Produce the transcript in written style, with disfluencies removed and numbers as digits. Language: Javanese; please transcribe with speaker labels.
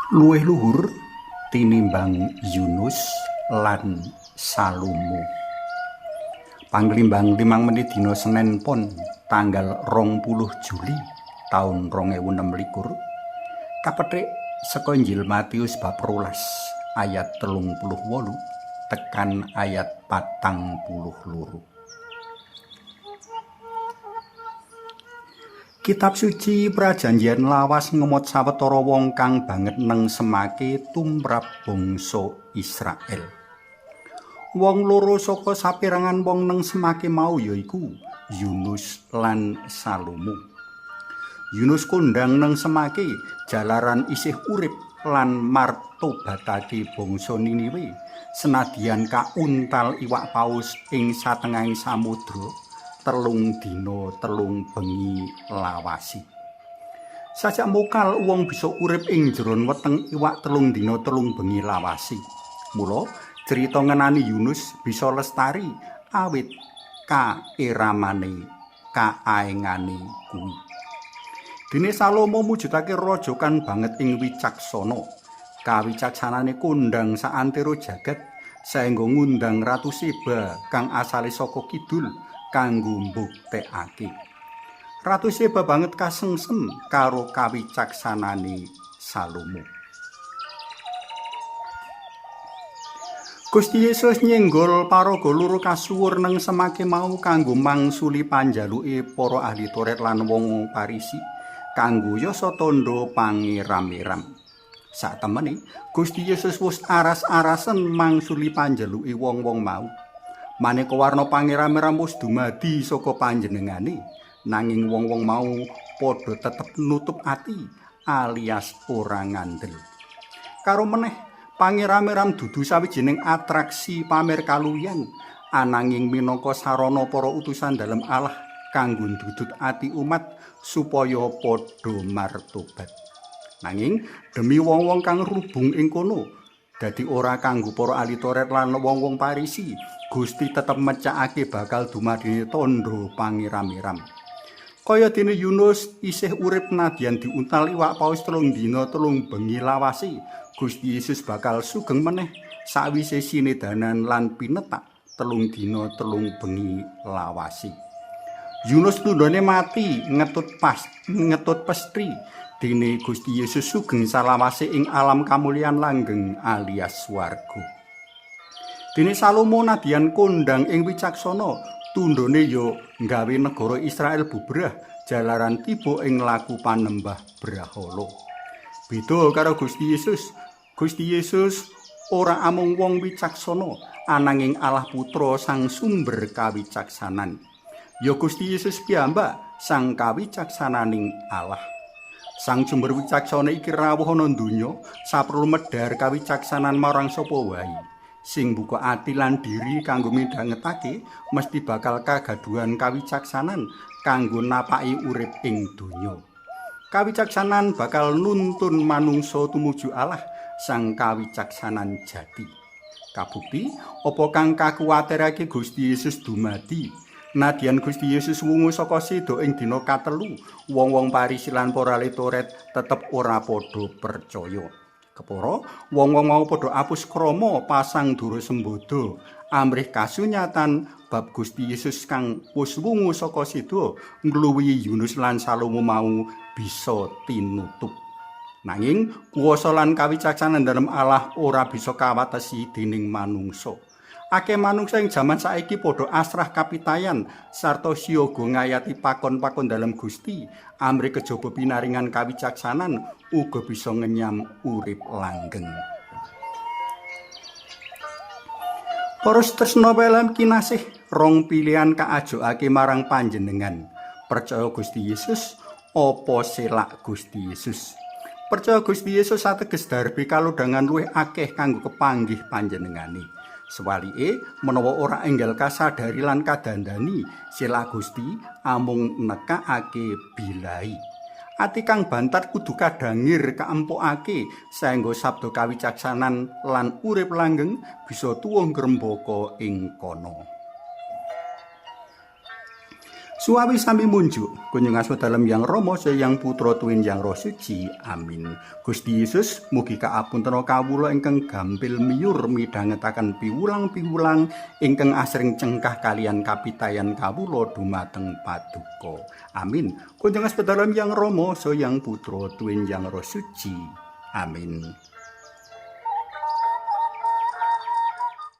Speaker 1: luwih luhur tinimbang Yunus lan Salomo. Panglimbang 5 menit dina Senin Pon tanggal 20 Juli taun 2026 kapethik saka Injil Matius bab 12 ayat 38 tekan ayat 42. Kitab suci Prajanjian lawas ngemot sawetara wong kang banget nengsemake tumrap bangsa Israel. Wong loro saka saperangan wong nengsemake mau yaiku Yunus lan Salomo. Yunus kondang nengsemake jalaran isih urip lan martobatake bangsa Niniwe senadyan kauntal iwak paus ing satengahing samudra. Telung dina telung bengi lawasi. Sajak mokal wong bisa urip ing jeron weteng iwak telung dina telung bengi lawasi. Mula cerita ngenani Yunus bisa lestari awit kaeramane kaaengane kuwi. Dene Salomo mujudake raja kan banget ing wicaksana. Kawicaksanane kondang saantero jagat saengga ngundang Ratu Seba kang asale saka kidul kanggo mbuktekake. Ratu Seba banget kasengsem karo kawicaksanane Salomo. Gusti Yesus nyenggol paraga loro kasuwur nengsemake mau kanggo mangsuli panjaluke para ahli Taurat lan wong Farisi kanggo yasa tandha pangeram-eram. Satemene Gusti Yesus wis aras-arasen mangsuli panjaluke wong-wong mau. Maneka warna pangeram-eram wis dumadi saka panjenengane, nanging wong-wong mau padha tetep nutup ati alias ora ngandel. Karo meneh, pangeram-eram dudu sawijining atraksi pamer kaluwihan, ananging minangka sarana para utusan dalem Allah kanggo ndudut ati umat supaya padha martobat. Nanging demi wong-wong kang rubung ing kono, dadi ora kanggo para ahli Taurat lan wong-wong Farisi, Gusti tetep mecakake bakal dumadine tandha pangeram-eram. Kaya dene Yunus isih urip nadyan diuntal iwak paus telung dina telung bengi lawasi, Gusti Yesus bakal sugeng meneh sawise sinedanan lan pinetak telung dina telung bengi lawasi. Yunus tundhone mati ngetut pestri dene Gusti Yesus sugeng salawase ing alam kamulyan langgeng alias swarga. Dene Salomo nadyan kondang ing wicaksana tundhone ya nggawe negara Israel bubrah jalaran tiba ing laku panembah brahala. Beda karo Gusti Yesus. Gusti Yesus ora amung wong wicaksana ananging Allah Putra sang sumber kawicaksanan. Ya Gusti Yesus piyambak sang kawicaksananing Allah. Sang sumber wicaksana iki rawuh ana donya saperlu medhar kawicaksanan marang sapa wae. Sing buka ati lan diri kanggo midhangetake mesti bakal kagaduhan kawicaksanan kanggo napaki urip ing donya. Kawicaksanan bakal nuntun manungsa tumuju Allah sang kawicaksanan jati. Kabukti apa kang kakuwatirake Gusti Yesus dumadi. Nadyan Gusti Yesus wungu saka seda ing dina katelu, wong-wong Farisi lan para ahli Taurat tetep ora padha percaya. Kepara wong-wong mau padha apus krama pasang dura sembodo amrih kasunyatan bab Gusti Yesus kang wis wungu saka seda ngluwihi Yunus lan Salomo mau bisa tinutup. Nanging kuwasa lan kawicaksanan dalem Allah ora bisa kawatesi dening manungsa. Akeh manungsa ing jaman saiki padha asrah kapitayan sarta siyaga ngayati pakon-pakon dalem Gusti amrih kejaba pinaringan kawicaksanan uga bisa ngenyam urip langgeng. Para tresna welem kinasih rong pilihan kaajokake marang panjenengan. Percaya Gusti Yesus apa selak Gusti Yesus. Percaya Gusti Yesus ateges darbe kalodhangan luwih akeh kanggo kepanggih panjenengane. Sewalike menawa ora enggal kasadari lan kadandani selak Gusti amung nekakake bilai. Ati kang bantat kudu kadangir kaempukake saengga sabda kawicaksanan lan urip langgeng bisa tuwuh ngrembaka ing kono. Suawi sami munjuk, kunjung asma dalam yang Rama sayang putra tuwin yang Roh Suci. Amin. Gusti Yesus mugi kaapunten kawula ingkang gampil miyur midhangetaken piwulang-piwulang ingkang asring cengkah kalian kapitayan kawula dumateng paduka. Amin. Kunjung asma dalam yang Rama sayang putra tuwin yang Roh Suci. Amin.